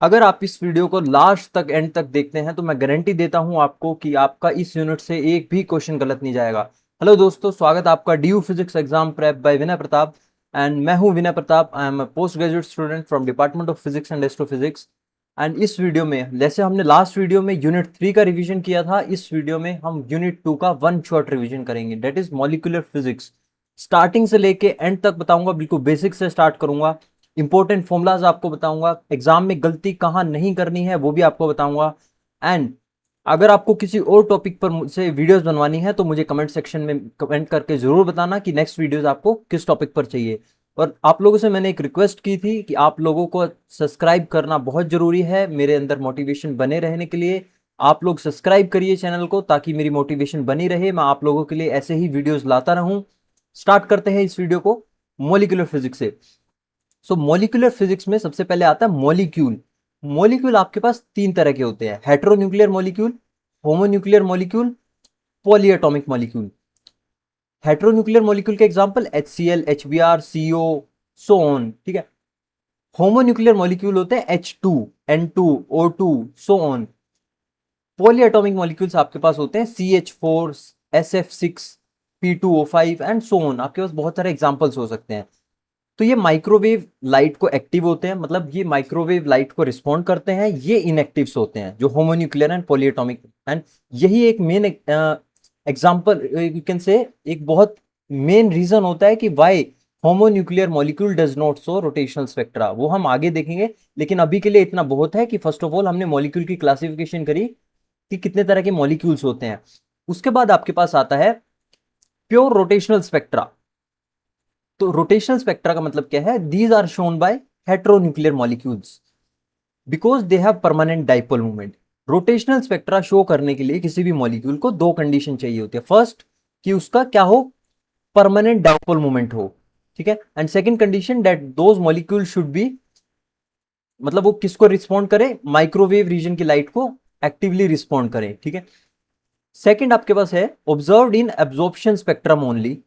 अगर आप इस वीडियो को लास्ट तक एंड तक देखते हैं तो मैं गारंटी देता हूं आपको कि आपका इस यूनिट से एक भी क्वेश्चन गलत नहीं जाएगा। हेलो दोस्तों, स्वागत है आपका due physics exam prep by Vinay Pratap. And मैं हूं Vinay Pratap. I am a post graduate student from department of physics and astrophysics. And इस वीडियो में, जैसे हमने लास्ट वीडियो में यूनिट 3 का रिवीजन किया था, इस वीडियो में हम यूनिट 2 का वन शॉट रिवीजन करेंगे, that is molecular physics. Starting से लेके एंड तक बताऊंगा, बिल्कुल बेसिक से स्टार्ट करूंगा। इंपॉर्टेंट फॉर्मूलाज आपको बताऊंगा, एग्जाम में गलती कहां नहीं करनी है वो भी आपको बताऊंगा। एंड अगर आपको किसी और टॉपिक पर मुझसे वीडियोस बनवानी है तो मुझे कमेंट सेक्शन में कमेंट करके जरूर बताना कि नेक्स्ट वीडियोस आपको किस टॉपिक पर चाहिए। और आप लोगों से मैंने एक रिक्वेस्ट की थी कि आप लोगों को सब्सक्राइब करना बहुत जरूरी है मेरे अंदर मोटिवेशन बने रहने के लिए। आप लोग सब्सक्राइब करिए चैनल को ताकि मेरी मोटिवेशन बनी रहे, मैं आप लोगों के लिए ऐसे ही वीडियोस लाता रहूं। स्टार्ट करते हैं इस वीडियो को मॉलिक्यूलर फिजिक्स से। सो मॉलिक्यूलर फिजिक्स में सबसे पहले आता है मॉलिक्यूल। मॉलिक्यूल आपके पास तीन तरह के होते हैं: heteronuclear molecule, homonuclear molecule, polyatomic molecule. Heteronuclear molecule के example HCl, HBr, CO, so on. ठीक है। होमोन्यूक्लियर मॉलिक्यूल होते हैं H2, N2, O2, so on. Polyatomic molecules आपके पास होते हैं CH4, SF6, P2O5 and so on. आपके पास बहुत सारे एग्जांपल्स हो सकते हैं। तो ये माइक्रोवेव लाइट को एक्टिव होते हैं, मतलब ये माइक्रोवेव लाइट को रिस्पॉन्ड करते हैं। ये इनएक्टिव्स होते हैं जो होमोन्यूक्लियर एंड पॉलीएटॉमिक। एंड यही एक main example, you can say, एक बहुत मेन रीजन होता है कि why homonuclear molecule does not show rotational spectra. वो हम आगे देखेंगे, लेकिन अभी के लिए इतना बहुत है कि फर्स्ट ऑफ ऑल हमने मॉलिक्यूल की क्लासिफिकेशन करी कि कितने तरह के मॉलिक्यूल्स होते हैं। उसके बाद आपके पास आता है प्योर रोटेशनल स्पेक्ट्रा। तो रोटेशनल स्पेक्ट्रा का मतलब क्या है? These are shown by heteronuclear molecules because they have permanent dipole movement. Rotational spectra show करने के लिए किसी भी मॉलिक्यूल को दो कंडीशन चाहिए होती है। फर्स्ट, कि उसका क्या हो? परमानेंट डाइपोल मूवमेंट हो। ठीक है। And second condition, that those molecule should be, मतलब वो किसको रिस्पॉन्ड करे? माइक्रोवेव रीजन की लाइट को एक्टिवली रिस्पॉन्ड करें। ठीक है। सेकंड आपके पास है observed in absorption spectrum only.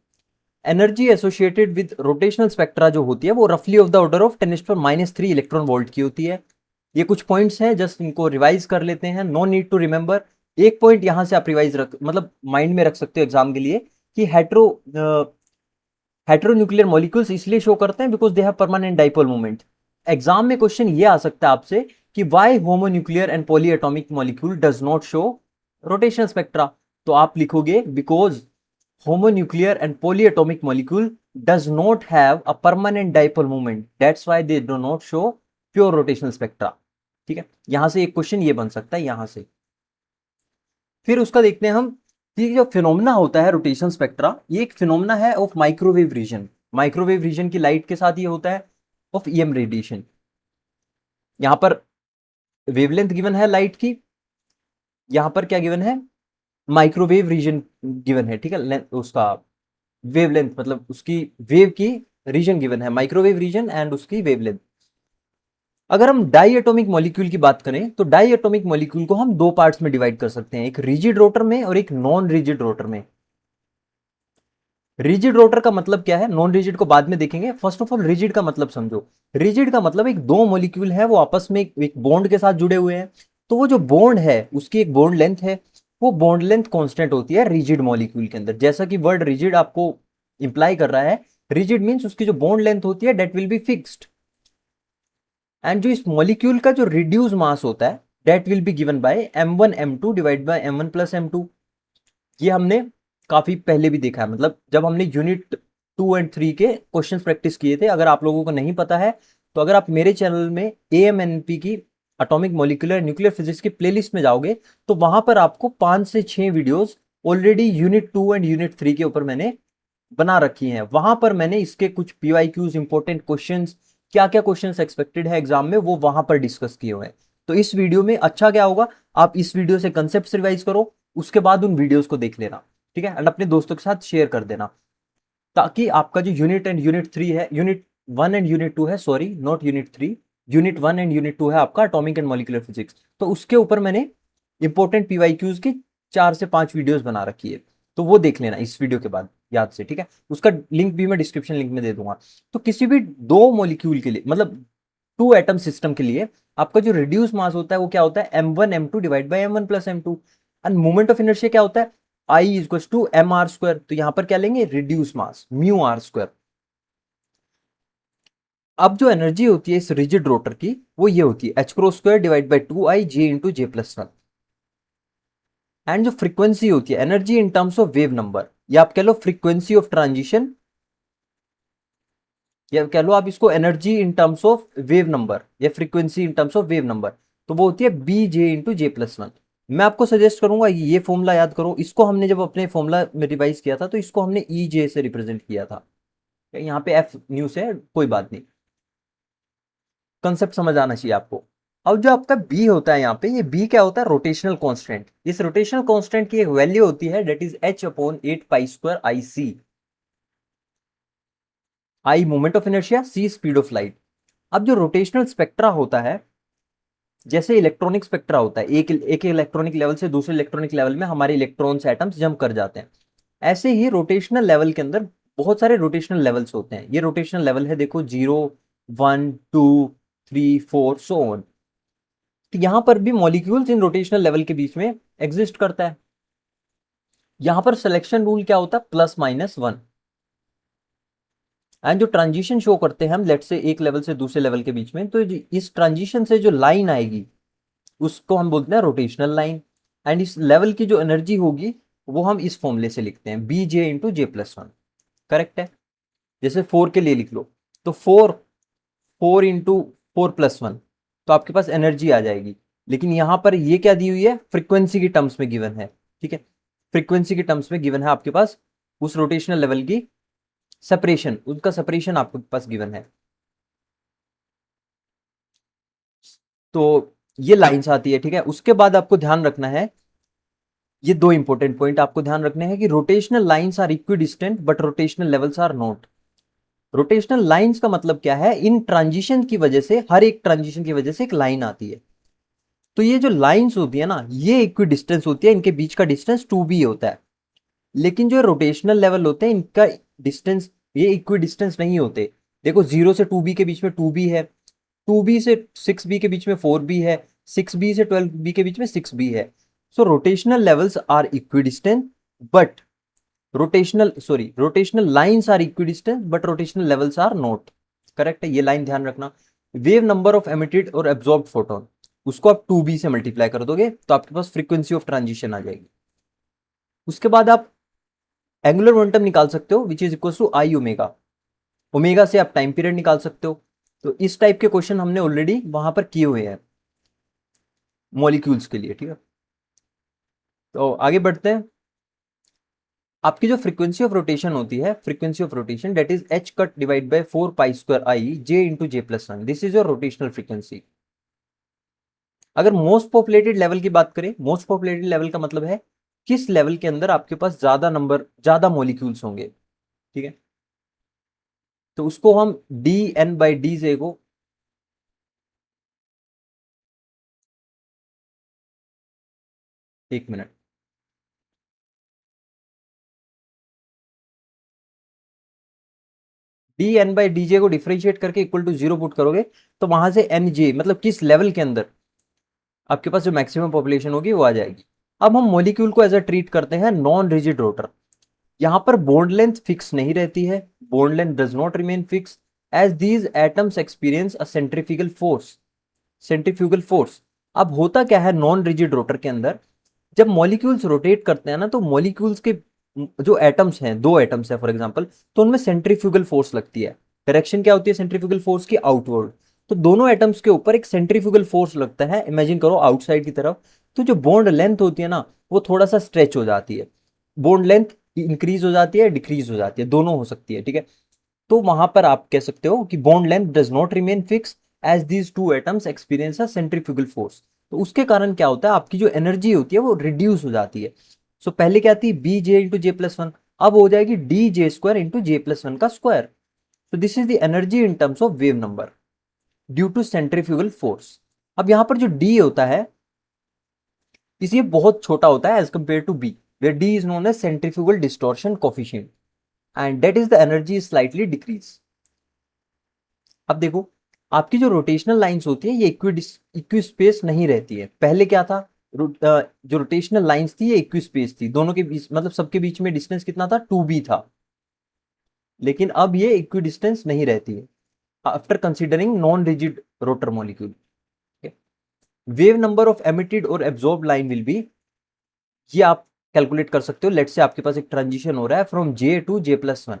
Energy associated with rotational spectra जो होती है वो रफली of the order of 10⁻³ electron volt की होती है। ये कुछ पॉइंट्स हैं, जस्ट इनको रिवाइज कर लेते हैं, नो नीड टू रिमेंबर। एक पॉइंट यहां से आप रिवाइज रख, मतलब माइंड में रख सकते हो एग्जाम के लिए, कि हेटेरोन्यूक्लियर मॉलिक्यूल्स इसलिए शो करते हैं because they have permanent dipole moment. Exam में क्वेश्चन ये आ सकता है आपसे कि why homonuclear and polyatomic molecule does not show rotational spectra. तो आप लिखोगे because homonuclear and polyatomic molecule does not have a permanent dipole moment, that's why they do not show pure rotational spectra। ठीक है। यहां से एक question ये बन सकता है यहां से। फिर उसका देखते हैं हम कि जो फिनोमेना होता है रोटेशन स्पेक्ट्रा, ये एक फिनोमेना है of microwave region. Microwave region की लाइट के साथ ये होता है ऑफ EM रेडिएशन। यहां पर वेवलेंथ गिवन है लाइट की, यहां पर क्या गिवन है? माइक्रोवेव रीजन गिवन है। ठीक है। उसका वेवलेंथ, मतलब उसकी वेव की रीजन गिवन है, माइक्रोवेव रीजन एंड उसकी वेवलेंथ। अगर हम डाई एटॉमिक मॉलिक्यूल की बात करें तो डाई एटॉमिक मॉलिक्यूल को हम दो पार्ट्स में डिवाइड कर सकते हैं, एक रिजिड रोटर में और एक नॉन रिजिड रोटर में। रिजिड रोटर का मतलब क्या है, नॉन रिजिड को बाद में देखेंगे। फर्स्ट ऑफ ऑल रिजिड का मतलब समझो। रिजिड का मतलब एक दो मॉलिक्यूल है, वो आपस में एक बॉन्ड के साथ जुड़े हुए हैं। तो वो जो बॉन्ड है उसकी एक बॉन्ड लेंथ है, वो बॉन्ड लेंथ कांस्टेंट होती है रिजिड मॉलिक्यूल के अंदर। जैसा कि वर्ड रिजिड आपको इंप्लाई कर रहा है, रिजिड मींस उसकी जो बॉन्ड लेंथ होती है that will be fixed. And जो इस मॉलिक्यूल का जो रिड्यूस मास होता है that will be given by m1m2 divide by m1 plus m2। ये हमने काफी पहले भी देखा है, मतलब जब हमने यूनिट 2 एंड 3 के क्वेश्चंस प्रैक्टिस किए थे। अगर आप लोगों को नहीं पता है तो अगर आप मेरे चैनल में AMNP की एटॉमिक मॉलिक्यूलर न्यूक्लियर फिजिक्स की प्लेलिस्ट में जाओगे तो वहां पर आपको 5 से 6 videos already unit 2 and unit 3 के ऊपर मैंने बना रखी हैं। वहां पर मैंने इसके कुछ PYQs, इंपॉर्टेंट क्वेश्चंस, क्या क्या क्वेश्चंस एक्सपेक्टेड है एग्जाम में, वो वहां पर डिस्कस किए हुए हैं। तो इस वीडियो में अच्छा क्या होगा, आप इस वीडियो से कंसेप्ट रिवाइज करो, उसके बाद उन वीडियोस को देख लेना। ठीक है। एंड अपने दोस्तों के साथ शेयर कर देना, ताकि आपका जो यूनिट 1 एंड यूनिट 2 है, sorry not unit 3, unit 1 and unit 2 है आपका एटॉमिक एंड मॉलिक्यूलर फिजिक्स। तो उसके ऊपर मैंने इंपॉर्टेंट PYQs की 4 से 5 वीडियोस बना रखी है, तो वो देख लेना इस वीडियो के बाद याद से। ठीक है। उसका लिंक भी मैं डिस्क्रिप्शन लिंक में दे दूंगा। तो किसी भी दो मॉलिक्यूल के लिए, मतलब टू एटम सिस्टम के लिए आपका जो रिड्यूस मास होता है वो क्या होता है, m1 m2 divide by m1 plus m2। And moment of inertia क्या होता है, I equal to M R square. तो यहां पर क्या लेंगे, reduce mass mu R square. अब जो एनर्जी होती है इस रिजिड रोटर की वो ये होती है H crow square divide by 2i J into J plus one. And जो फ्रीक्वेंसी होती है energy in terms of wave number, या आप कह लो फ्रीक्वेंसी ऑफ ट्रांजिशन, या कह लो आप इसको energy in terms of wave number या frequency in terms of wave number, तो वो होती है B J into J plus one. मैं आपको सजेस्ट करूंगा ये फॉर्मूला याद करो, इसको हमने जब अपने फॉर्मूला में रिवाइज किया था तो इसको हमने ई जे से रिप्रेजेंट किया था। यहाँ पे एफ न्यू से कोई बात नहीं, कंसेप्ट समझ आना चाहिए आपको। अब जो आपका बी होता है यहाँ पे, ये बी क्या होता है, रोटेशनल कांस्टेंट। इस रोटेशनल कांस्टेंट की एक वैल्यू होती है that is H upon 8 pi square I C. I moment of inertia, C speed of light. अब जो रोटेशनल स्पेक्ट्रा होता है, जैसे इलेक्ट्रॉनिक स्पेक्ट्रा होता है, एक इलेक्ट्रॉनिक लेवल से दूसरे इलेक्ट्रॉनिक लेवल में हमारे इलेक्ट्रॉन्स एटम्स जंप कर जाते हैं, ऐसे ही रोटेशनल लेवल के अंदर बहुत सारे रोटेशनल लेवल्स होते हैं। ये रोटेशनल लेवल है, देखो 0 1 2 3 4 सो ऑन। तो यहां पर भी मॉलिक्यूल्स इन रोटेशनल लेवल के बीच में एग्जिस्ट करता है। यहां पर सिलेक्शन रूल क्या होता है, +-1। एंड जो ट्रांजिशन शो करते हैं हम लेट से एक लेवल से दूसरे लेवल के बीच में, तो इस ट्रांजिशन से जो लाइन आएगी उसको हम बोलते हैं रोटेशनल लाइन। एंड इस लेवल की जो एनर्जी होगी वो हम इस फॉर्मूले से लिखते हैं B J into J plus one. Correct है। जैसे 4 के लिए लिख लो, तो 4 इंटू 4+1, तो आपके पास एनर्जी आ जाएगी। लेकिन यहां पर ये क्या दी हुई है, फ्रीक्वेंसी की टर्म्स में गिवन है। ठीक है, फ्रीक्वेंसी के टर्म्स में गिवन है आपके पास उस रोटेशनल लेवल की सेपरेशन, उसका सेपरेशन आपके पास गिवन है। तो ये लाइंस आती है। ठीक है, उसके बाद आपको ध्यान रखना है, ये दो इंपॉर्टेंट पॉइंट आपको ध्यान रखने हैं कि rotational lines are equidistant but rotational levels are not. Rotational lines का मतलब क्या है, इन ट्रांजिशन की वजह से, हर एक ट्रांजिशन की वजह से एक लाइन आती है। तो ये जो लाइंस होती है ना, ये इक्वी डिस्टेंस होती है, इनके बीच का डिस्टेंस 2b होता है। लेकिन जो रोटेशनल लेवल होते हैं इनका डिस्टेंस, ये इक्वी डिस्टेंस नहीं होते। देखो 0 से 2b के बीच में 2b है, 2b से 6b के बीच में 4b है, 6b से 12b के बीच में 6b है। So rotational levels are equidistant but rotational lines are equidistant but rotational levels are not. Correct है, ये लाइन ध्यान रखना। वेव नंबर ऑफ एमिटेड और एब्जॉर्ब फोटोन, उसको आप 2b से मल्टीप्लाई कर दोगे तो आपके पास फ्रीक्वेंसी ऑफ ट्रांजिशन आ जाएगी। उसके बाद आप एंगुलर मोमेंटम निकाल सकते हो which is equal to I omega. Omega से आप टाइम पीरियड निकाल सकते हो। तो इस टाइप के क्वेश्चन हमने ऑलरेडी वहां पर किए हुए हैं मॉलिक्यूल्स के लिए। ठीक है, तो आगे बढ़ते हैं। आपकी जो फ्रीक्वेंसी ऑफ रोटेशन होती है, frequency of rotation that is H cut divide by 4 pi square I J into J plus one, this is your rotational frequency. अगर मोस्ट पॉपुलेटेड लेवल की बात करें, मोस्ट पॉपुलेटेड लेवल का मतलब है किस लेवल के अंदर आपके पास ज्यादा मॉलिक्यूल्स होंगे। ठीक है, तो उसको हम D N by D J को, एक minute, D N by D J को डिफ्रेंशिएट करके इक्वल टू 0 पुट करोगे तो वहां से एन जे मतलब किस लेवल के अंदर आपके पास जो मैक्सिमम पॉपुलेशन होगी वो आ जाएगी। अब हम मॉलिक्यूल को एज अ ट्रीट करते हैं नॉन रिजिड रोटर। यहां पर बॉन्ड लेंथ फिक्स नहीं रहती है, bond length does not remain fix as these atoms experience a centrifugal force. Centrifugal force, अब होता क्या है नॉन रिजिड रोटर के अंदर, जब मॉलिक्यूल्स रोटेट करते हैं ना, तो मॉलिक्यूल्स के जो एटम्स हैं, दो एटम्स है फॉर एग्जांपल, तो उनमें सेंट्रीफ्यूगल फोर्स लगती है। डायरेक्शन क्या होती है सेंट्रीफ्यूगल फोर्स की, आउटवर्ड। तो दोनों एटम्स के ऊपर एक सेंट्रीफ्यूगल फोर्स लगता है, इमेजिन करो आउटसाइड की तरफ। तो जो बॉन्ड लेंथ होती है ना, वो थोड़ा सा स्ट्रेच हो जाती है, बॉन्ड लेंथ इंक्रीज हो जाती है, डिक्रीज हो जाती है, दोनों हो सकती है। ठीक है, तो वहां पर आप कह सकते हो कि bond length does not remain fix as these two atoms experience a centrifugal force. तो उसके कारण क्या होता है, आपकी जो एनर्जी होती है वो रिड्यूस हो जाती है। सो पहले क्या थी, B J into J plus one, अब हो जाएगी D J square into J plus one का स्क्वायर। तो this is the energy in terms of wave number due to centrifugal force. अब यहां पर जो डी होता है ये बहुत छोटा होता है as compare to B, where D is known as centrifugal distortion coefficient and that is the energy slightly decrease. अब देखो, आपकी जो रोटेशनल लाइंस होती है ये इक्वी स्पेस नहीं रहती है। पहले क्या था, जो रोटेशनल लाइंस थी ये इक्वी स्पेस थी, दोनों के बीच मतलब सबके बीच में डिस्टेंस कितना था, 2b था। लेकिन अब ये इक्वी डिस्टेंस नहीं रहती है after considering non rigid rotor molecule. Wave number of emitted और एब्जॉर्ब लाइन विल बी, ये आप कैलकुलेट कर सकते हो। लेट से आपके पास एक ट्रांजिशन हो रहा है फ्रॉम जे टू J+1,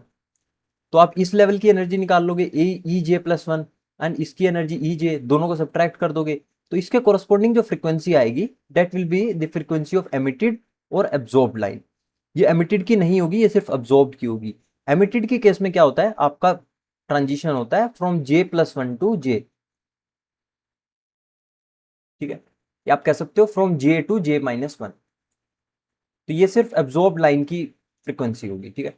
तो आप इस लेवल की एनर्जी निकाल लोगे ई J+1 एंड इसकी एनर्जी ई जे, दोनों को सब्ट्रैक्ट कर दोगे तो इसके कोरस्पॉन्डिंग जो फ्रीक्वेंसी आएगी that will be the frequency of emitted और एब्जॉर्ब लाइन। ये एमिटेड की नहीं होगी, ये सिर्फ एब्जॉर्ब की होगी। एमिटेड के केस में क्या होता है, आपका ट्रांजिशन होता है फ्रॉम J+1 टू J, ठीक है, या आप कह सकते हो फ्रॉम J टू J-1, तो ये सिर्फ एब्जॉर्ब लाइन की फ्रीक्वेंसी होगी, ठीक है।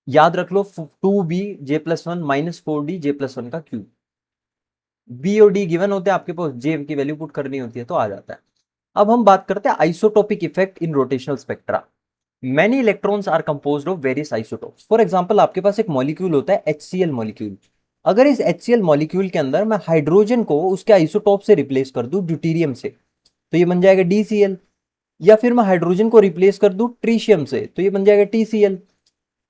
याद रख लो 2b J+1 -4d J+1 का क्यूब। बी और डी गिवन होते हैं आपके पास, जे की वैल्यू पुट करनी होती है तो आ जाता है। अब हम बात करते हैं isotopic effect in rotational spectra. Many electrons are composed of various isotopes. For example आपके पास एक मॉलिक्यूल होता है HCl मॉलिक्यूल। अगर इस HCl मॉलिक्यूल के अंदर मैं हाइड्रोजन को उसके आइसोटोप से रिप्लेस कर दूं ड्यूटीरियम से, तो ये बन जाएगा DCl। या फिर मैं हाइड्रोजन को रिप्लेस कर दूं ट्रीशियम से, तो ये बन जाएगा TCl।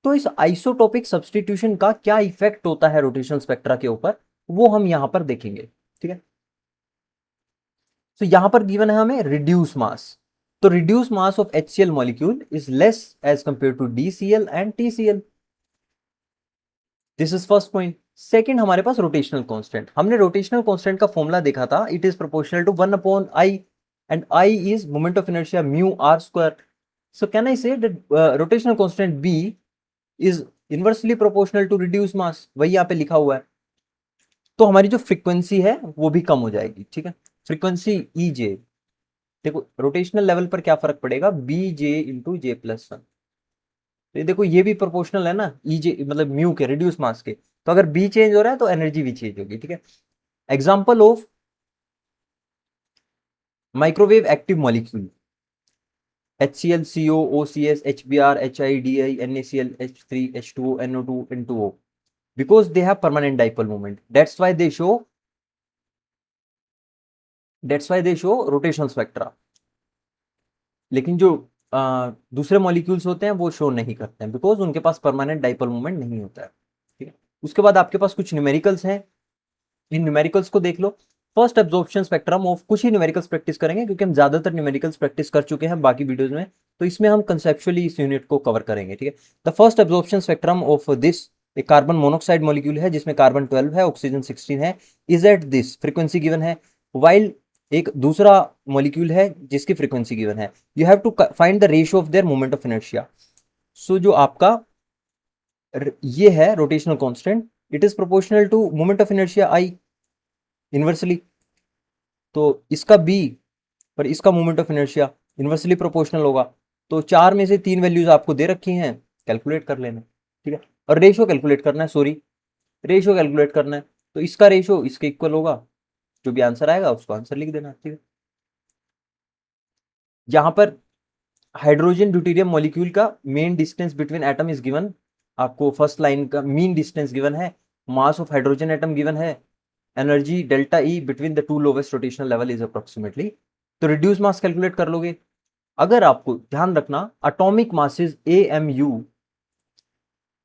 तो इस आइसोटोपिक सब्सटीट्यूशन का क्या इफेक्ट होता है रोटेशनल स्पेक्ट्रा के ऊपर, वो हम यहां पर देखेंगे, ठीक है। तो यहां पर गिवन है हमें रिड्यूस मास, तो reduce mass of HCl molecule is less as compare to DCl and TCl। This is first point. Second, हमारे पास रोटेशनल कांस्टेंट, हमने रोटेशनल कांस्टेंट का फॉर्मूला देखा था, it is proportional to 1/I and I is moment of inertia μr²। so can I say that rotational constant B is inversely proportional to reduced mass, वही यहाँ पे लिखा हुआ है। तो हमारी जो फ्रीक्वेंसी है वो भी कम हो जाएगी, ठीक है। फ्रीक्वेंसी EJ, देखो रोटेशनल लेवल पर क्या फर्क पड़ेगा, BJ इंटू J+1। तो ये देखो ये भी प्रोपोर्शनल है ना, EJ मतलब म्यू के, रिड्यूस मास के, तो अगर B चेंज हो रहा है तो एनर्जी भी चेंज होगी, ठीक है। Example of microwave active molecule HCl CO OCS HBr HIDI NaCl H3 H2O NO2 N2O, because they have permanent dipole moment, that's why they show rotational spectra। लेकिन जो दूसरे मॉलिक्यूल्स होते हैं वो शो नहीं करते हैं, बिकॉज उनके पास परमानेंट डाइपोल मोमेंट नहीं होता है, ठीक है। उसके बाद आपके पास कुछ न्यूमेरिकल्स हैं, इन न्यूमेरिकल्स को देख लो। फर्स्ट एब्जॉर्प्शन स्पेक्ट्रम ऑफ, कुछ ही न्यूमेरिकल्स प्रैक्टिस करेंगे क्योंकि हम ज्यादातर न्यूमेरिकल्स प्रैक्टिस कर चुके हैं बाकी वीडियोज में, तो इसमें हम कंसेप्चुअली इस यूनिट को कवर करेंगे, ठीक है। The first absorption spectrum of this, एक कार्बन मोनोक्साइड मॉलिक्यूल है जिसमें कार्बन 12 है, ऑक्सीजन 16 है, is at this frequency given है, वाइल एक दूसरा मॉलिक्यूल है जिसकी फ्रीक्वेंसी गिवन है। You have to find the ratio of their moment of inertia. So जो आपका ये है rotational constant, it is proportional to moment of inertia I inversely, तो इसका B पर इसका moment of inertia inversely proportional होगा। तो 4 में से 3 वैल्यूज आपको दे रखी हैं, कैलकुलेट कर लेना, ठीक है। और रेशियो कैलकुलेट करना है, सॉरी रेशियो कैलकुलेट करना है, तो इसका रेशियो इसके इक्वल होगा, जो भी आंसर आएगा उसको आंसर लिख देना, ठीक है। यहां पर हाइड्रोजन ड्यूटेरियम मॉलिक्यूल का mean distance between atom is given, आपको फर्स्ट लाइन का मीन डिस्टेंस गिवन है, mass of hydrogen atom given है, energy delta E between the two lowest rotational level is approximately. तो रिड्यूस मास कैलकुलेट कर लोगे। अगर आपको ध्यान रखना एटॉमिक मासेस AMU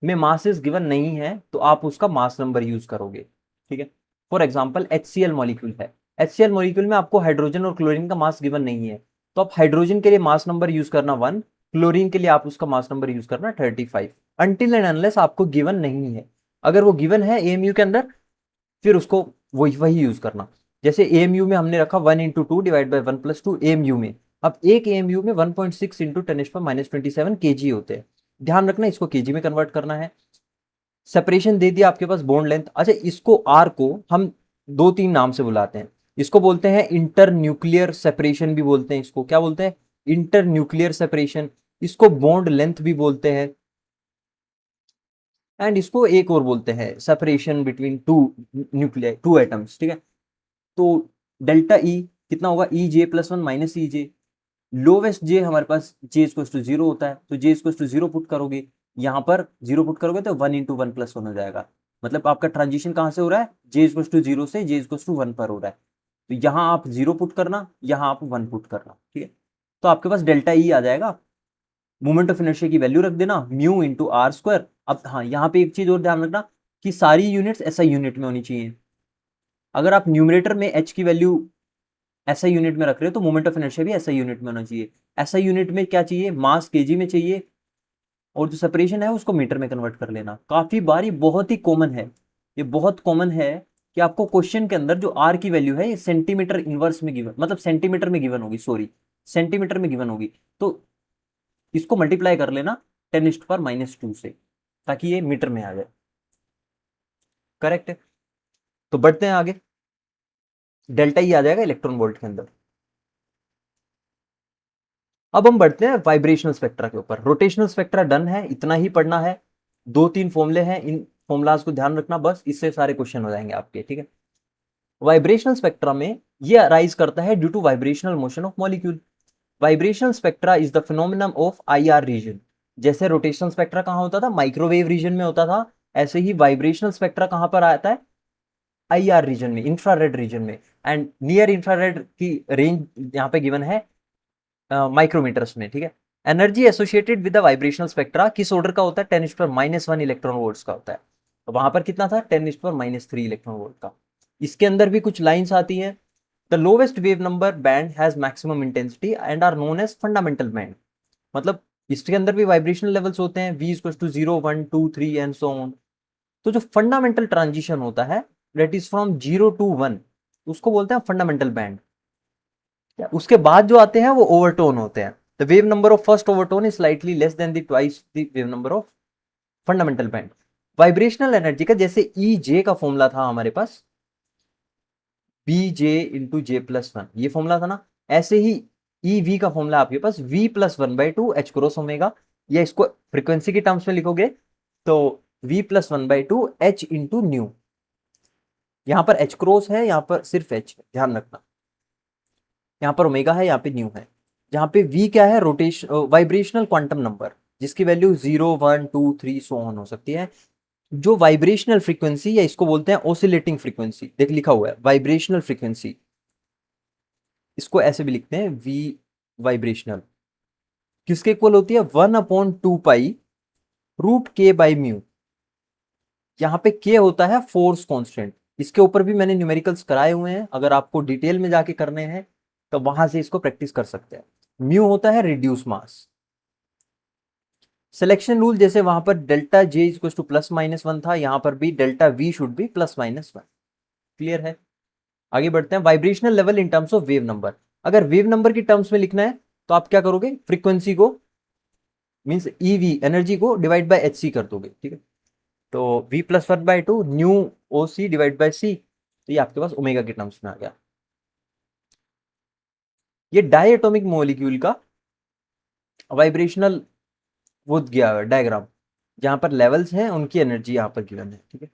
में मासेस गिवन नहीं है तो आप उसका मास नंबर यूज करोगे, ठीक है। फॉर एग्जांपल HCl मॉलिक्यूल है, HCl मॉलिक्यूल में आपको हाइड्रोजन और क्लोरीन का मास गिवन नहीं है, तो आप हाइड्रोजन के लिए मास नंबर यूज करना 1, क्लोरीन के लिए आप उसका मास नंबर यूज करना 35, अनटिल एंड अनलेस आपको गिवन नहीं है। अगर वो गिवन है AMU के अंदर, फिर उसको वही यूज करना। जैसे AMU में हमने रखा 1/2 डिवाइड बाई 1+2 AMU में, अब एक AMU में 1.6 इंटू 10⁻27 kg होते हैं, ध्यान रखना इसको kg में कन्वर्ट करना है। सेपरेशन दे दिया आपके पास बॉन्ड लेंथ। अच्छा, इसको R को हम 2-3 नाम से बुलाते हैं, इसको बोलते हैं इंटर न्यूक्लियर सेपरेशन भी बोलते हैं, इसको क्या बोलते हैं, इंटर न्यूक्लियर सेपरेशन, इसको बॉन्ड लेंथ भी बोलते हैं, एंड इसको एक और बोलते हैं सेपरेशन बिटवीन टू एटम्स, ठीक है। तो डेल्टा E कितना होगा, EJ+1 minus EJ, lowest J हमारे पास J 0 होता है, तो J 0 पुट करोगे, यहां पर 0 पुट करोगे तो 1 × 1+1 हो जाएगा, मतलब आपका ट्रांजिशन कहाँ से हो रहा है, जे इक्वल टू 0 से जे इक्वल टू 1 पर हो रहा है। तो यहाँ आप 0 पुट करना, यहाँ आप 1 पुट करना, ठीक है। तो आपके पास डेल्टा ई आ जाएगा। मोमेंट ऑफ इनर्शिया की वैल्यू रख देना म्यू इंटू आर स्क्वायर। अब हाँ, यहाँ पे एक चीज और ध्यान रखना कि सारी यूनिट्स एसआई यूनिट में होनी चाहिए। अगर आप न्यूमरेटर में एच की वैल्यू एसआई यूनिट में रख रहे हो तो मोमेंट ऑफ इनर्शिया भी एसआई यूनिट में होना चाहिए। एसआई यूनिट में क्या चाहिए, मास केजी में चाहिए, और जो सेपरेशन है उसको मीटर में कन्वर्ट कर लेना। काफी बारी बहुत ही कॉमन है, ये बहुत कॉमन है कि आपको क्वेश्चन के अंदर जो आर की वैल्यू है ये सेंटीमीटर इनवर्स में गिवन, मतलब सेंटीमीटर में गिवन होगी, सॉरी सेंटीमीटर में गिवन होगी। तो इसको मल्टीप्लाई कर लेना 10⁻⁻2 से, ताकि ये मीटर में आ जाए। करेक्ट है। तो बढ़ते हैं आगे, डेल्टा ई आ जाएगा इलेक्ट्रॉन वोल्ट के अंदर। अब हम बढ़ते हैं वाइब्रेशनल स्पेक्ट्रा के ऊपर। रोटेशनल स्पेक्ट्रा डन है, इतना ही पढ़ना है। 2-3 फॉर्मूले हैं, इन फॉर्मुलाज को ध्यान रखना, बस इससे सारे क्वेश्चन हो जाएंगे आपके, ठीक है। वाइब्रेशनल स्पेक्ट्रा में ये अराइज करता है due to vibrational motion of molecule. Vibrational spectra is the phenomenon of IR region. जैसे रोटेशनल स्पेक्ट्रा कहां होता था, माइक्रोवेव रीजन में होता था, ऐसे ही वाइब्रेशनल स्पेक्ट्रा कहां पर आता है, आईआर रीजन में, इंफ्रारेड रीजन में। एंड नियर इंफ्रारेड की रेंज यहाँ पे गिवन है माइक्रोमीटर्स में, ठीक है। Energy associated with the vibrational spectra किस ऑर्डर का होता है, 10⁻⁻1 इलेक्ट्रॉन वोल्ट्स का होता है। तो वहां पर कितना था, 10⁻³ इलेक्ट्रॉन वोल्ट का। इसके अंदर भी कुछ लाइंस आती हैं। The lowest wave number band has maximum intensity and are known as fundamental band. मतलब इसके अंदर भी वाइब्रेशनल लेवल्स होते हैं, V equal to 0, 1, 2, 3 and so on. तो जो फंडामेंटल ट्रांजिशन होता है दैट इज फ्रॉम 0 to 1, उसको बोलते हैं फंडामेंटल बैंड। उसके बाद जो आते हैं वो ओवरटोन होते हैं। The wave number of first overtone is slightly less than the twice the wave number of fundamental band. Vibrational energy का जैसे ई जे का फॉर्मूला था हमारे पास, B J into J plus one, ये फॉर्मूला था ना। ऐसे ही ई वी का फॉर्मूला आपके पास v plus 1/2 H cross omega, या इसको फ्रीक्वेंसी के टर्म्स में लिखोगे तो v plus 1/2 H into new. यहां पर एच क्रॉस है, यहां पर सिर्फ एच है, ध्यान रखना। यहाँ पर ओमेगा है, यहाँ पे न्यू है। जहाँ पे v क्या है, रोटेशन वाइब्रेशनल क्वांटम नंबर, जिसकी वैल्यू 0, 1, 2, 3 सो ऑन हो सकती है। जो वाइब्रेशनल फ्रीक्वेंसी, या इसको बोलते हैं ऑसिलेटिंग फ्रीक्वेंसी, देख लिखा हुआ है वाइब्रेशनल फ्रीक्वेंसी, इसको ऐसे भी लिखते हैं v वाइब्रेशनल, किसके इक्वल होती है, 1/2π√k/μ। यहाँ पे k होता है फोर्स कांस्टेंट। इसके ऊपर भी मैंने न्यूमेरिकल्स कराए हुए हैं, अगर आपको डिटेल में जाके करने हैं तो वहां से इसको प्रैक्टिस कर सकते हैं। म्यू होता है रिड्यूस मास। सिलेक्शन रूल, जैसे वहां पर डेल्टा जे इक्वल टू +-1 था, यहां पर भी delta V should be +-1। Clear है। आगे बढ़ते हैं, vibrational level in terms of wave number. अगर वेव नंबर की टर्म्स में लिखना है तो आप क्या करोगे, फ्रीक्वेंसी को मीन्स ईवी एनर्जी को डिवाइड बाय एच सी कर दोगे, ठीक है। तो v plus 1/2 nu O C divide by C, तो ये आपके पास ओमेगा के टर्म्स में आ गया। ये डायटोमिक मॉलिक्यूल का वाइब्रेशनल वो गया डायग्राम, जहां पर लेवल्स हैं, उनकी एनर्जी यहां पर गिवन है, ठीक है।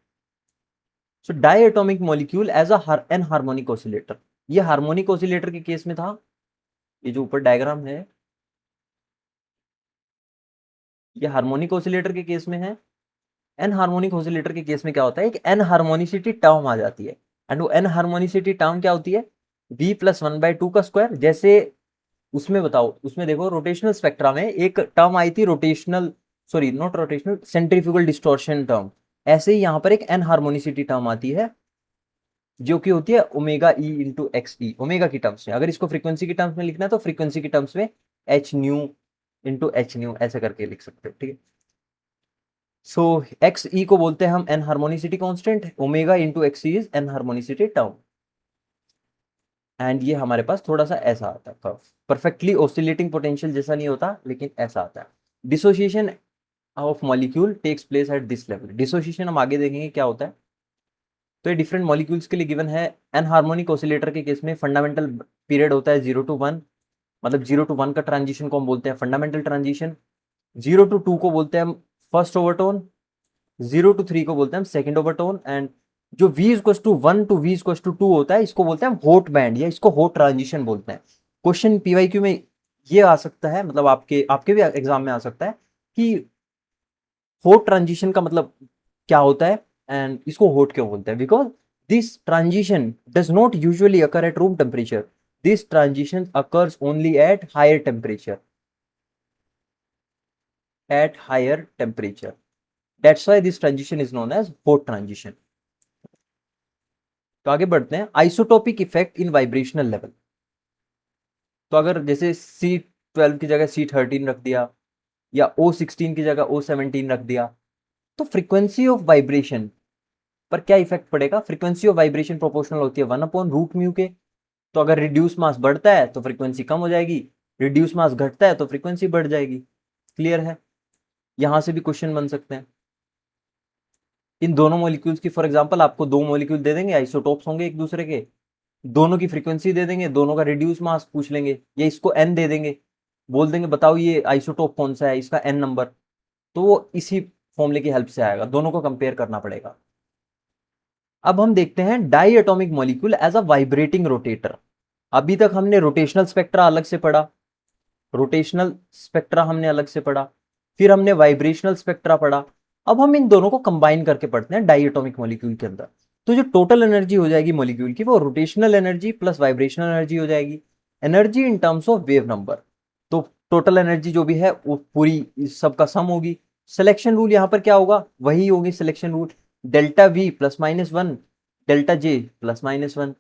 So diatomic molecule as an harmonic oscillator, ये हार्मोनिक ऑसिलेटर के केस में था। ये जो ऊपर डायग्राम है ये हार्मोनिक ऑसिलेटर के केस में है। एन हार्मोनिक ऑसिलेटर के केस में क्या होता है, एक एन हार्मोनिसिटी टर्म आ जाती है। एंड वो एन हार्मोनिसिटी टर्म क्या होती है, v प्लस 1/2 का स्क्वायर। जैसे उसमें बताओ, उसमें देखो रोटेशनल स्पेक्ट्रा में एक टर्म आई थी rotational, sorry not rotational, centrifugal distortion term. ऐसे ही यहाँ पर एक एन हार्मोनिसिटी टर्म आती है जो कि होती है ओमेगा ई इंटू एक्स ई, ओमेगा की टर्म्स में। अगर इसको फ्रीक्वेंसी की टर्म्स में लिखना है तो फ्रीक्वेंसी की टर्म्स में H new into H new ऐसे करके लिख सकते हैं, ठीक है। सो एक्स ई को बोलते हैं हम anharmonicity constant, omega into x e is anharmonicity term. And ये हमारे पास थोड़ा सा ऐसा आता है कर्व, परफेक्टली ऑसिलेटिंग पोटेंशियल जैसा नहीं होता, लेकिन ऐसा आता है। Dissociation of molecule takes place at this level. Dissociation हम आगे देखेंगे क्या होता है। तो ये डिफरेंट मॉलिक्यूल्स के लिए गिवन है। एन हार्मोनिक ऑसिलेटर के केस में फंडामेंटल पीरियड होता है 0 to 1, मतलब 0 to 1 का ट्रांजिशन को हम बोलते हैं फंडामेंटल ट्रांजिशन। 0 to 2 को बोलते हैं हम फर्स्ट ओवरटोन, 0 to 3 को बोलते हैं हम सेकंड ओवरटोन। एंड जो v equal to 1 to v equal to 2 होता है, इसको बोलते हैं हॉट बैंड, या इसको हॉट ट्रांजिशन बोलते हैं। क्वेश्चन पीवाईक्यू में ये आ सकता है, मतलब आपके आपके भी एग्जाम में आ सकता है कि हॉट ट्रांजिशन का मतलब क्या होता है। एंड इसको हॉट क्यों बोलते हैं? Because this transition does not usually occur at room temperature, this transition occurs only at higher temperature, at higher temperature. That's why this transition is known as hot transition. तो आगे बढ़ते हैं, isotopic effect इन vibrational level. तो अगर जैसे C12 की जगह C13 रख दिया या O16 की जगह O17 रख दिया, तो फ्रीक्वेंसी ऑफ वाइब्रेशन पर क्या इफेक्ट पड़ेगा? फ्रीक्वेंसी ऑफ वाइब्रेशन प्रोपोर्शनल होती है 1/√μ के। तो अगर रिड्यूस मास बढ़ता है तो फ्रीक्वेंसी कम हो जाएगी, रिड्यूस मास घटता है तो फ्रीक्वेंसी बढ़ जाएगी। क्लियर है? यहां से भी क्वेश्चन बन सकते हैं। इन दोनों मॉलिक्यूल्स की फॉर एग्जांपल आपको दो मॉलिक्यूल दे देंगे, आइसोटोप्स होंगे एक दूसरे के, दोनों की फ्रीक्वेंसी दे देंगे, दोनों का रिड्यूस मास पूछ लेंगे, या इसको एन दे देंगे, बोल देंगे बताओ ये आइसोटोप कौन सा है, इसका एन नंबर, तो वो इसी फॉर्मूले की हेल्प से आएगा, दोनों को कंपेयर करना पड़ेगा। अब हम देखते हैं diatomic molecule as a vibrating rotator. अभी तक हमने रोटेशनल स्पेक्ट्रा अलग से पढ़ा, रोटेशनल स्पेक्ट्रा हमने अलग से पढ़ा, फिर हमने वाइब्रेशनल स्पेक्ट्रा पढ़ा। अब हम इन दोनों को कंबाइन करके पढ़ते हैं डाई एटॉमिक मॉलिक्यूल के अंदर। तो जो टोटल एनर्जी हो जाएगी मॉलिक्यूल की, वो rotational energy plus vibrational energy हो जाएगी, energy in terms of wave number. तो टोटल एनर्जी जो भी है वो पूरी सबका सम होगी। सिलेक्शन रूल यहाँ पर क्या होगा? वही होगी selection rule, delta we plus minus one, delta J plus minus one.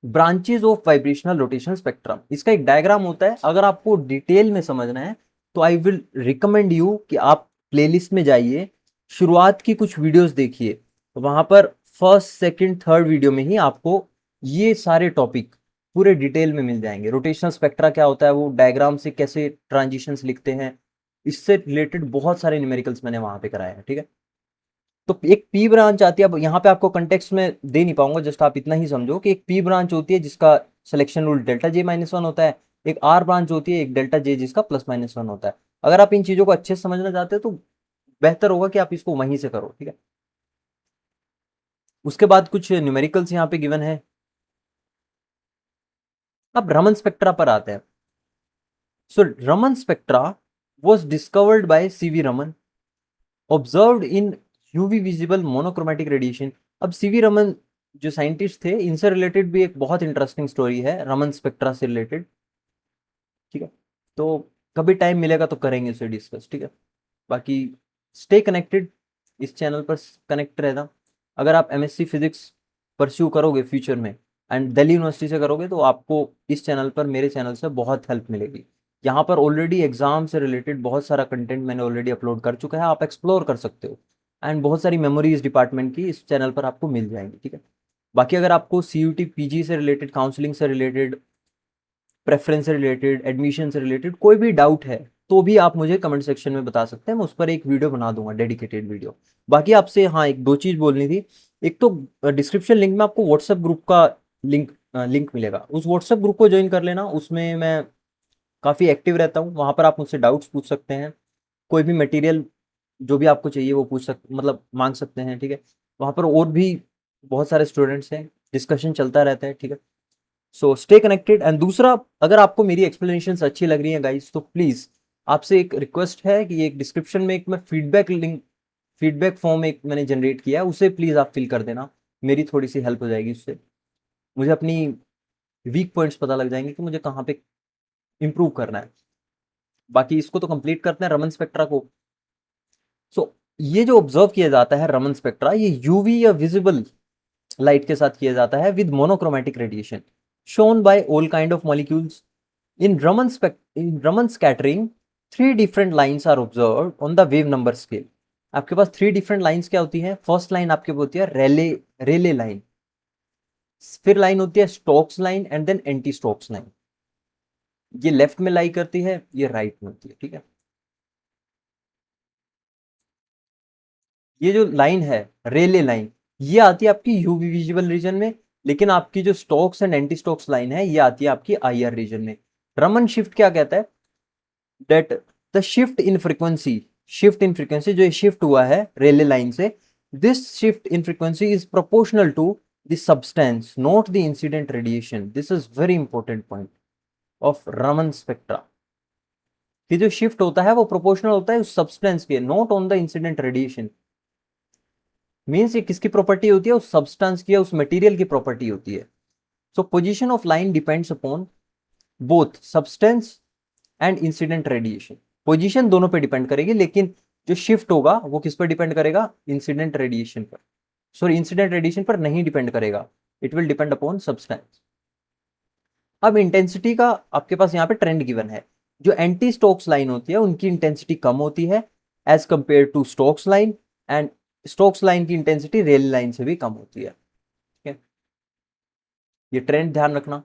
Branches of vibrational rotational spectrum, इसका एक डायग्राम होता है। अगर आपको डिटेल में समझना है तो आई विल रिकमेंड यू कि आप प्लेलिस्ट में जाइए, शुरुआत की कुछ वीडियोस देखिए, वहां पर फर्स्ट सेकंड थर्ड वीडियो में ही आपको ये सारे टॉपिक पूरे डिटेल में मिल जाएंगे। रोटेशनल स्पेक्ट्रा क्या होता है, वो डायग्राम से कैसे ट्रांजिशंस लिखते हैं, इससे रिलेटेड बहुत सारे न्यूमेरिकल्स मैंने वहां पे कराए हैं। ठीक है, तो एक पी ब्रांच आती है। अब यहाँ पे आपको कंटेक्स्ट में दे नहीं पाऊंगा, जस्ट आप इतना ही समझो कि एक पी ब्रांच होती है जिसका selection rule delta J minus one होता है, एक आर ब्रांच होती है, एक डेल्टा जे जिसका प्लस माइनस वन होता है। अगर आप इन चीजों को अच्छे से समझना चाहते हो तो बेहतर होगा कि आप इसको वहीं से करो। ठीक है, उसके बाद कुछ न्यूमेरिकल्स यहाँ पे गिवन है। अब रमन स्पेक्ट्रा पर आते हैं। So Raman spectra was discovered by CV Raman, observed in UV visible monochromatic radiation. अब सीवी रमन जो साइंटिस्ट थे, इनसे रिलेटेड भी एक बहुत इंटरेस्टिंग स्टोरी है रमन स्पेक्ट्रा से रिलेटेड। ठीक है, तो कभी टाइम मिलेगा तो करेंगे उसे डिस्कस। ठीक है, बाकी स्टे कनेक्टेड, इस चैनल पर कनेक्ट रहना। अगर आप एमएससी फिजिक्स परस्यू करोगे फ्यूचर में एंड दिल्ली यूनिवर्सिटी से करोगे तो आपको इस चैनल पर, मेरे चैनल से बहुत हेल्प मिलेगी। यहाँ पर ऑलरेडी एग्जाम से रिलेटेड बहुत सारा कंटेंट मैंने ऑलरेडी अपलोड कर चुका है, आप एक्सप्लोर कर सकते हो। एंड बहुत सारी मेमोरीज डिपार्टमेंट की इस चैनल पर आपको मिल जाएंगी। ठीक है, बाकी अगर आपको CUT PG से रिलेटेड, काउंसलिंग से रिलेटेड, प्रेफरेंस से रिलेटेड, एडमिशन से रिलेटेड कोई भी डाउट है तो भी आप मुझे कमेंट सेक्शन में बता सकते हैं, मैं उस पर एक वीडियो बना दूंगा, डेडिकेटेड वीडियो। बाकी आपसे हाँ एक दो चीज बोलनी थी। एक तो डिस्क्रिप्शन लिंक में आपको व्हाट्सएप ग्रुप का लिंक मिलेगा, उस व्हाट्सएप ग्रुप को ज्वाइन कर लेना। उसमें मैं काफ़ी एक्टिव रहता हूँ, वहाँ पर आप मुझसे डाउट्स पूछ सकते हैं, कोई भी मटेरियल जो भी आपको चाहिए वो मतलब मांग सकते हैं। ठीक है, वहाँ पर और भी बहुत सारे स्टूडेंट्स हैं, डिस्कशन चलता रहता है। ठीक है, सो स्टे कनेक्टेड। एंड दूसरा, अगर आपको मेरी एक्सप्लेनेशन अच्छी लग रही है गाइस, तो प्लीज़ आपसे एक रिक्वेस्ट है कि एक डिस्क्रिप्शन में एक मैं फीडबैक लिंक, फीडबैक फॉर्म एक मैंने जनरेट किया है, उसे प्लीज़ आप फिल कर देना, मेरी थोड़ी सी हेल्प हो जाएगी उससे। मुझे अपनी वीक पॉइंट्स पता लग जाएंगे कि मुझे कहाँ पे इम्प्रूव करना है। बाकी इसको तो कंप्लीट करते हैं रमन स्पेक्ट्रा को। सो ये जो ऑब्जर्व किया जाता है रमन स्पेक्ट्रा, ये यूवी या विजिबल लाइट के साथ किया जाता है with monochromatic radiation shown by all kind of molecules. In Raman scattering, three different lines are observed on the wave number scale. आपके पास थ्री डिफरेंट लाइंस क्या होती हैं? फर्स्ट लाइन आपके होती है रेले लाइन, फिर लाइन होती है Stokes line and then anti Stokes line. ये लेफ्ट में लाई करती है, ये राइट में होती है। ठीक है, ये जो लाइन है रेले लाइन, ये आती है आपकी यूवी विजिबल रीजन में, लेकिन आपकी जो Stokes and anti Stokes line है ये आती है आपकी IR रीजन में। रमन शिफ्ट क्या कहता है? That the shift in frequency जो शिफ्ट हुआ है रेले लाइन से, this shift in frequency is proportional to the substance, not the incident radiation. This is very important point of Raman spectra, कि जो शिफ्ट होता है वो प्रोपोर्शनल होता है उस सब्सटेंस के, not on the incident radiation. Means ये किसकी प्रॉपर्टी होती है, उस सब्सटेंस की या उस मटेरियल की प्रॉपर्टी होती है। सो position of line depends upon both substance and incident radiation. Position दोनों पे डिपेंड करेगी, लेकिन जो शिफ्ट होगा वो किस पर डिपेंड करेगा, इंसिडेंट रेडिएशन पर। सॉरी, इंसिडेंट रेडिएशन पर नहीं डिपेंड करेगा, it will depend upon substance. अब इंटेंसिटी का आपके पास यहाँ पे ट्रेंड गिवन है। जो एंटी स्टोक्स लाइन होती है उनकी इंटेंसिटी कम होती है as compare to Stokes line, and Stokes line की इंटेंसिटी रेल लाइन से भी कम होती है। ठीक है, ये ट्रेंड ध्यान रखना।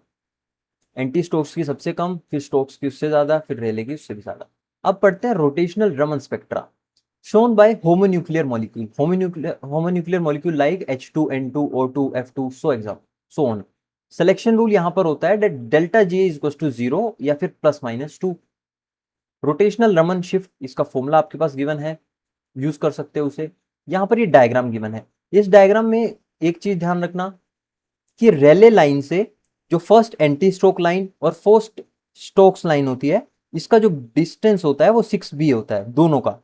एंटी स्टोक्स की सबसे कम, फिर स्टोक्स की उससे ज्यादा, फिर रेले की उससे भी ज्यादा। अब पढ़ते हैं rotational Raman spectra shown by homonuclear molecule. Homonuclear molecule like H2, N2, O2, F2, so on. Selection rule यहां पर होता है that delta J is equals to 0 या फिर +-2। रोटेशनल रमन शिफ्ट, इसका फॉर्मूला आपके पास गिवन है, यूज कर सकते हो उसे। यहां पर ये डायग्राम गिवन है। इस डायग्राम में एक चीज ध्यान रखना कि रेले लाइन से जो फर्स्ट एंटी स्ट्रोक लाइन और फर्स्ट स्टोक्स लाइन होती है, इसका जो डिस्टेंस होता है वो 6b होता है दोनों का।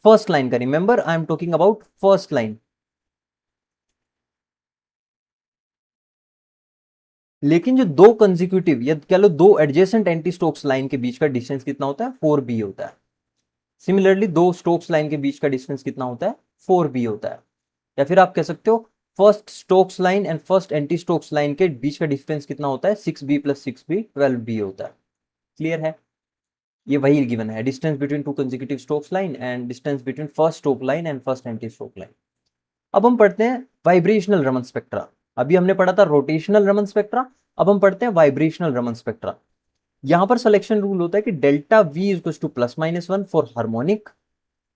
फर्स्ट लाइन का, remember I am talking about first line. लेकिन जो दो कंसेक्यूटिव या कह लो दो एडजेसेंट एंटी स्टोक्स लाइन के बीच का डिस्टेंस कितना होता है, 4b होता है। सिमिलरली दो स्टोक्स लाइन के बीच का डिस्टेंस कितना होता है, 4b होता है। या फिर आप कह सकते हो first Stokes line and first anti Stokes line के बीच का डिस्टेंस कितना होता है, 6b + 6b 12b होता है। क्लियर है, ये वही गिवन है, distance between two consecutive Stokes line and distance between first stoke line and first anti stoke line. अब हम पढ़ते हैं वाइब्रेशनल रमन स्पेक्ट्रा। अभी हमने पढ़ा था रोटेशनल रमन स्पेक्ट्रा, अब हम पढ़ते हैं वाइब्रेशनल रमन स्पेक्ट्रा। यहां पर सिलेक्शन रूल होता है कि delta v is to +-1 for harmonic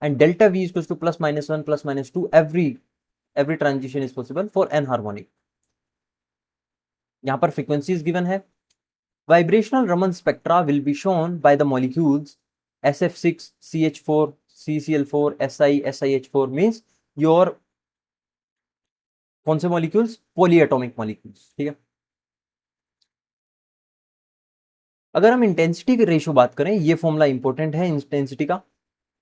and delta v is to +-1 +-2 every transition is possible for anharmonic. यहां पर फ्रीक्वेंसीज गिवन है। Vibrational Raman spectra will be shown by the molecules SF6, CH4, CCl4, Si, SiH4 means your कौन से molecules, poly atomic molecules. ठीक है, अगर हम intensity की रेशियो बात करें, ये फॉर्मूला इंपॉर्टेंट है इंटेंसिटी का।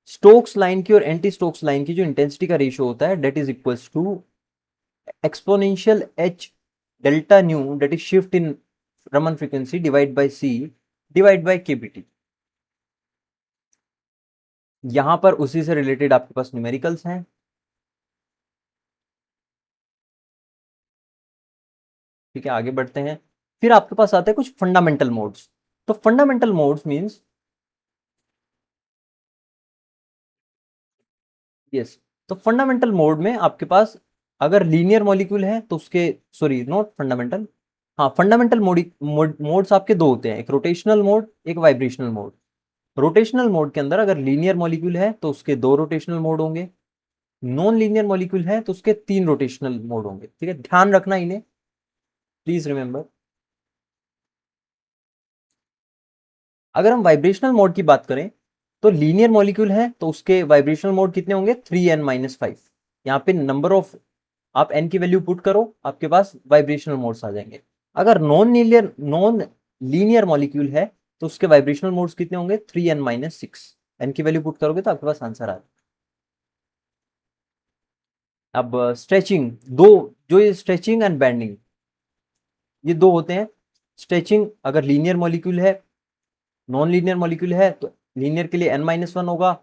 स्टोक्स लाइन की और एंटी स्टोक्स लाइन की जो इंटेंसिटी का रेशियो होता है, that is equals to exponential h delta nu, that is shift in Raman frequency divide by c divide by kBt। यहां पर उसी से रिलेटेड आपके पास न्यूमेरिकल्स हैं। ठीक है, आगे बढ़ते हैं। फिर आपके पास आते हैं कुछ फंडामेंटल मोड्स। तो फंडामेंटल मोड्स मींस, यस, तो फंडामेंटल मोड में आपके पास अगर लीनियर मॉलिक्यूल है तो उसके, सॉरी नॉट फंडामेंटल, हाँ फंडामेंटल मोड्स आपके दो होते हैं, एक रोटेशनल मोड, एक वाइब्रेशनल मोड। रोटेशनल मोड के अंदर अगर लीनियर मॉलिक्यूल है तो उसके दो रोटेशनल मोड होंगे, नॉन लीनियर मॉलिक्यूल है तो उसके तीन रोटेशनल मोड होंगे। ठीक है, ध्यान रखना इन्हें, प्लीज रिमेंबर। अगर हम वाइब्रेशनल मोड की बात करें तो लीनियर मॉलिक्यूल है तो उसके वाइब्रेशनल मोड कितने होंगे, 3n-5। यहाँ पे नंबर ऑफ, आप n की वैल्यू पुट करो, आपके पास वाइब्रेशनल मोड्स आ जाएंगे। अगर नॉन लीनियर मॉलिक्यूल है तो उसके वाइब्रेशनल मोड्स कितने होंगे, 3n-6। n की वैल्यू पुट करोगे तो आपके पास आंसर आ जाए। अब स्ट्रेचिंग, दो, जो ये स्ट्रेचिंग एंड बैंडिंग, ये दो होते हैं। स्ट्रेचिंग अगर लीनियर मॉलिक्यूल है, नॉन लीनियर मॉलिक्यूल है तो लीनियर के लिए n-1 होगा,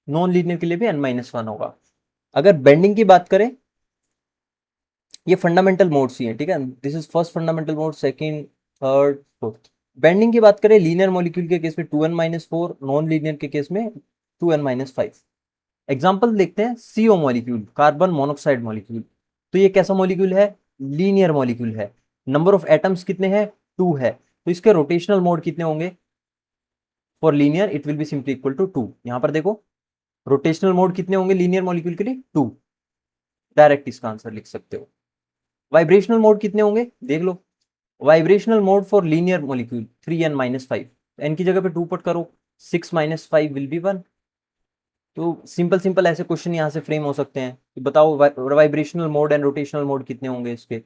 नॉन लीनियर के लिए भी n-1 होगा। अगर बेंडिंग की बात करें, ये फंडामेंटल मोड्स ही है। ठीक है, this is first fundamental mode, second, third, fourth. Bending की बात करें, लीनियर मॉलिक्यूल के केस में 2n-4, नॉन लीनियर के केस में 2n-5। एग्जाम्पल देखते हैं, CO molecule, carbon monoxide molecule. तो ये कैसा मॉलिक्यूल है, लीनियर मॉलिक्यूल है। नंबर ऑफ एटम्स कितने हैं, 2 है, तो इसके रोटेशनल मोड कितने होंगे, for linear it will be simply equal to 2। यहां पर देखो रोटेशनल मोड कितने होंगे लीनियर मॉलिक्यूल के लिए, 2। डायरेक्ट इसका आंसर लिख सकते हो। वाइब्रेशनल मोड कितने होंगे देख लो, vibrational mode for linear molecule 3n-5। n की जगह पे 2 पुट करो, 6-5 विल बी 1। तो सिंपल सिंपल ऐसे क्वेश्चन यहाँ से फ्रेम हो सकते हैं कि बताओ vibrational mode and rotational mode कितने होंगे इसके।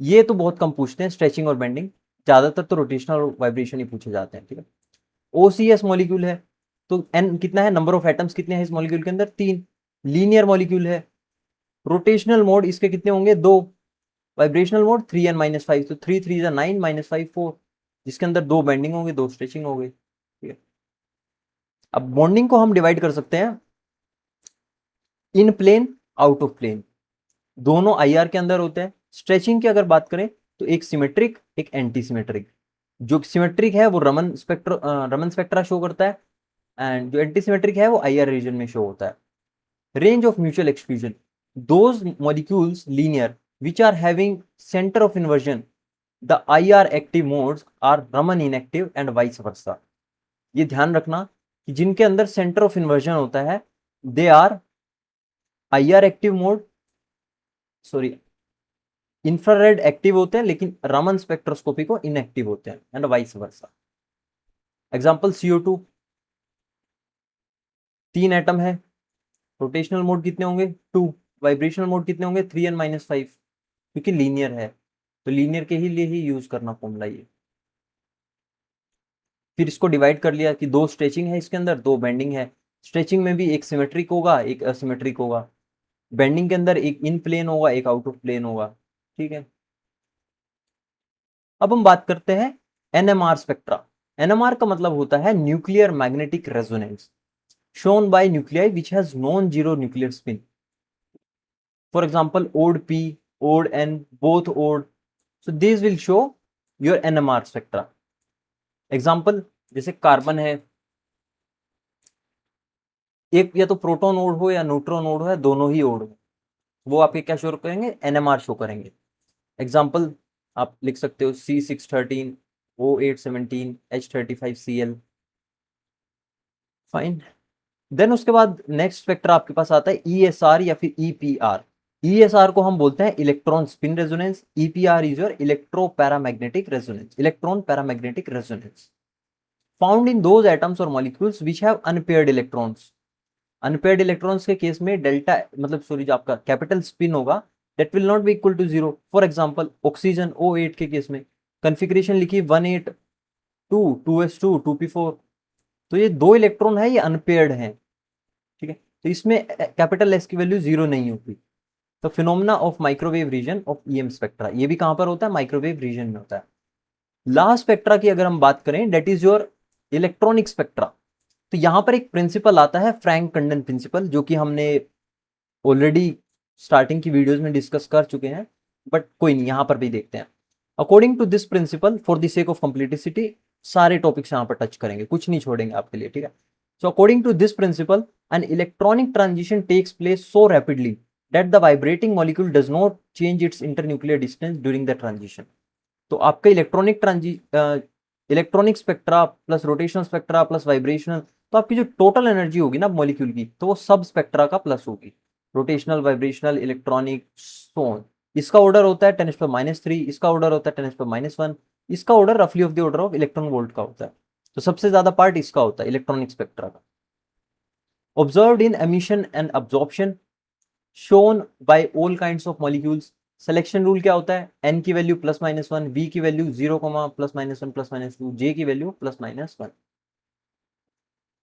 ये तो बहुत कम पूछते हैं, स्ट्रेचिंग और बेंडिंग, ज्यादातर तो रोटेशनल और वाइब्रेशन ही पूछे जाते हैं। ठीक है, OCS मॉलिक्यूल है तो n कितना है, नंबर ऑफ एटम्स कितने हैं इस मॉलिक्यूल के अंदर, 3। लीनियर मॉलिक्यूल है रोटेशनल मोड इसके कितने होंगे, 2। वाइब्रेशनल मोड 3n-5, तो 3 3 9 -5 4, जिसके अंदर 2 बेंडिंग होंगे, 2 स्ट्रेचिंग हो गई, ठीक है। अब बॉन्डिंग को हम डिवाइड कर सकते हैं इन प्लेन, आउट ऑफ प्लेन, दोनों आईआर के अंदर होते हैं। स्ट्रेचिंग की अगर बात करें तो एक सिमेट्रिक, एक एंटी सिमेट्रिक। जो सिमेट्रिक है वो रमन स्पेक्ट्रा शो करता है, एंड जो एंटी सिमेट्रिक है वो आईआर रीजन में शो होता है। Range of mutual exclusion, those molecules linear which are having center of inversion, the IR active modes are Raman inactive and vice versa। ये ध्यान रखना कि जिनके अंदर सेंटर ऑफ इन्वर्जन होता है they are IR active mode, sorry infrared active होते हैं, लेकिन रमन स्पेक्ट्रोस्कोपी को इनएक्टिव होते हैं, and vice versa. Example CO2, 3 atom है, रोटेशनल मोड कितने होंगे, 2। वाइब्रेशनल मोड कितने होंगे, 3n-5, क्योंकि लीनियर है, तो लीनियर के ही लिए ही यूज करना फॉर्मूला ये। फिर इसको डिवाइड कर लिया कि 2 स्ट्रेचिंग है इसके अंदर, 2 बेंडिंग है। स्ट्रेचिंग में भी एक सिमेट्रिक होगा, एक असिमेट्रिक होगा। बेंडिंग के अंदर एक इन प्लेन होगा, एक आउट ऑफ प्लेन होगा, ठीक है। अब हम बात करते हैं NMR स्पेक्ट्रा। NMR का मतलब होता है nuclear magnetic resonance shown by nuclei which has non-zero nuclear spin. For example, odd P, odd N, both odd. So these will show your NMR spectra. Example, जैसे कार्बन है, एक या तो proton odd हो या न्यूट्रॉन ओड हो या दोनों ही ओड हो, वो आपके क्या शो करेंगे, NMR शो करेंगे। एग्जाम्पल आप लिख सकते हो C613, O817, H35Cl, fine. Then उसके बाद नेक्स्ट स्पेक्ट्रा आपके पास आता है ESR या फिर EPR। ESR को हम बोलते हैं electron spin resonance, EPR is your electro paramagnetic resonance, electron paramagnetic resonance found in those atoms और molecules which have unpaired electrons. Unpaired electrons के केस में डेल्टा मतलब सॉरी जो आपका कैपिटल स्पिन होगा that will not be equal to 0। For example oxygen O8 के case में configuration लिखी 182 2s2 2p4, तो ये 2 इलेक्ट्रॉन है, ये अनपेयर्ड है, ठीक है। तो इसमें कैपिटल एस की वैल्यू 0 नहीं होती। तो phenomena of microwave region of EM spectra, ये भी कहां पर होता है, माइक्रोवेव रीजन में होता है। लास्ट स्पेक्ट्रा की अगर हम बात करें that is your electronic spectra. तो यहां पर एक प्रिंसिपल आता है फ्रैंक कंडन प्रिंसिपल, जो कि हमने ऑलरेडी स्टार्टिंग की वीडियोस में डिस्कस कर चुके हैं, बट कोई नहीं, यहां पर भी देखते हैं। According to this principle, for the sake of completeness सारे टॉपिक्स यहां पर टच करेंगे, कुछ नहीं छोड़ेंगे आपके लिए, ठीक है। So according to this principle an electronic transition takes place so rapidly that the vibrating molecule does not change its internuclear distance during the transition। तो आपका electronic spectra plus rotational spectra plus vibrational, तो आपकी जो total energy होगी ना molecule की, तो वो सब स्पेक्ट्रा का प्लस होगी, रोटेशनल, वाइब्रेशनल, इलेक्ट्रॉनिक, सोन। इसका ऑर्डर होता है 10⁻³ इसका ऑर्डर होता है 10⁻⁻1, इसका ऑर्डर रफली of the order of electron volt का होता है। तो सबसे ज्यादा पार्ट इसका होता है इलेक्ट्रॉनिक स्पेक्ट्रा का। Observed in emission and absorption shown by all kinds of molecules। Selection rule क्या होता है, n की वैल्यू +-1, v की वैल्यू 0, +-1 +-2, j की वैल्यू +-1।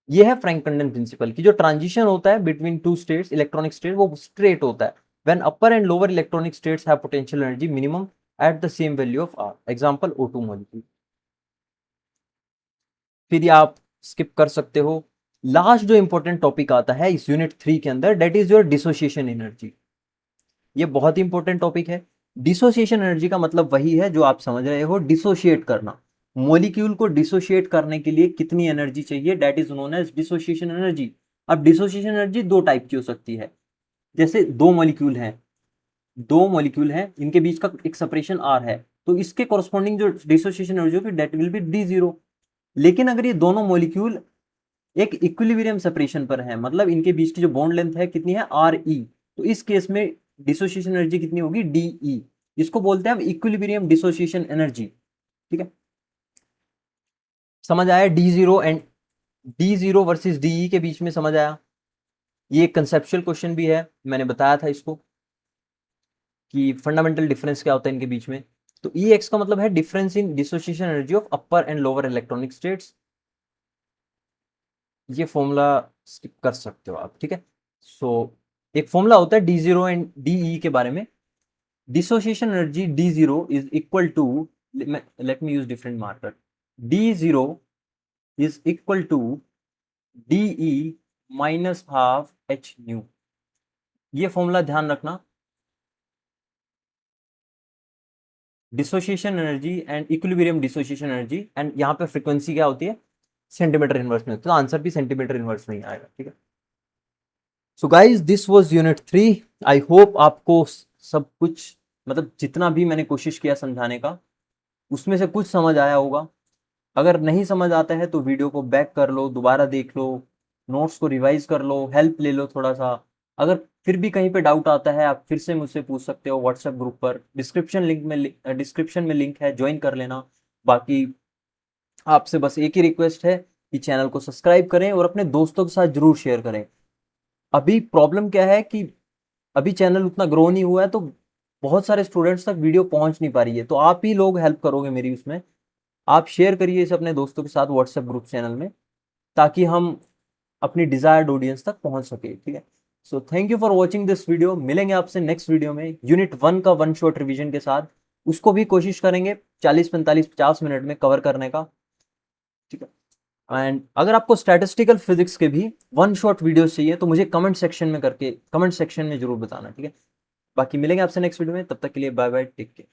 ये है फ्रैंक कंडन प्रिंसिपल की जो ट्रांजिशन होता है between two states, electronic state, वो स्ट्रेट होता है when upper and lower electronic states have potential energy minimum at the same value of r। Example O2 molecule. फिर ये आप स्किप कर सकते हो। लास्ट जो इंपॉर्टेंट टॉपिक आता है इस यूनिट 3 के अंदर that is your dissociation energy. ये बहुत ही इंपॉर्टेंट टॉपिक है। डिसोसिएशन एनर्जी का मतलब वही है जो आप समझ रहे हो, डिसोशिएट करना। मॉलिक्यूल को डिसोशिएट करने के लिए कितनी एनर्जी चाहिए, that is known as dissociation energy. अब डिसोसिएशन एनर्जी 2 टाइप की हो सकती है। जैसे 2 मॉलिक्यूल हैं, इनके बीच का एक सेपरेशन r है, तो इसके कॉरस्पॉन्डिंग जो डिसोसिएशन एनर्जी होगी दैट विल बी d0। लेकिन अगर ये दोनों मॉलिक्यूल एक इक्विलिब्रियम सेपरेशन पर है, मतलब इनके बीच की जो बॉन्ड लेंथ है कितनी है, RE, तो इस केस में डिसोसिएशन एनर्जी कितनी होगी, DE। इसको बोलते हैं हम इक्विलिब्रियम डिसोसिएशन एनर्जी, ठीक है। समझ आया, D0 वर्सेस DE के बीच में, समझ आया। ये एक कंसेप्चुअल क्वेश्चन भी है, मैंने बताया था इसको कि फंडामेंटल डिफरेंस क्या होता है इनके बीच में। तो EX का मतलब है difference in dissociation energy of upper and lower electronic states. ये फॉर्मूला स्किप कर सकते हो आप, ठीक है। सो एक फॉर्मूला होता है डी जीरो एंड डी के बारे में। Dissociation energy D zero is equal to, let me use different marker, D zero is equal to D minus half h nu. ये फॉर्मूला ध्यान रखना। Dissociation energy and equilibrium dissociation energy, and यहाँ पे frequency क्या होती है, centimetre inverse में होती है, तो आंसर भी सेंटीमीटर इनवर्स में ही आएगा। ठीक है, so guys this was unit 3। I hope आपको सब कुछ, मतलब जितना भी मैंने कोशिश किया समझाने का, उसमें से कुछ समझ आया होगा। अगर नहीं समझ आता है तो वीडियो को बैक कर लो, दोबारा देख लो, नोट्स को रिवाइज कर लो, हेल्प ले लो थोड़ा सा। अगर फिर भी कहीं पे डाउट आता है, आप फिर से मुझसे पूछ सकते हो व्हाट्सएप ग्रुप पर, डिस्क्रिप्शन में लिंक है, ज्वाइन कर लेना। बाकी आपसे बस एक ही रिक्वेस्ट है कि चैनल को सब्सक्राइब करें और अपने दोस्तों के साथ जरूर शेयर करें। अभी प्रॉब्लम क्या है कि अभी चैनल उतना ग्रो नहीं हुआ है, तो बहुत सारे स्टूडेंट्स तक वीडियो पहुंच नहीं पा रही है, तो आप ही लोग हेल्प करोगे मेरी उसमें। आप शेयर करिए इसे अपने दोस्तों के साथ व्हाट्सएप ग्रुप चैनल में, ताकि हम अपनी डिजायर्ड ऑडियंस तक पहुंच सके। ठीक है, so thank you for watching this video. मिलेंगे आपसे नेक्स्ट वीडियो में यूनिट 1 का वन शॉट रिवीजन के साथ। उसको भी कोशिश करेंगे 40 45 50 मिनट में कवर करने का। ठीक है, एंड अगर आपको स्टैटिस्टिकल फिजिक्स के भी वन शॉट वीडियोस चाहिए तो मुझे कमेंट सेक्शन में जरूर बताना। ठीक है, बाकी मिलेंगे आपसे नेक्स्ट वीडियो में, तब तक के लिए बाय बाय, टेक केयर।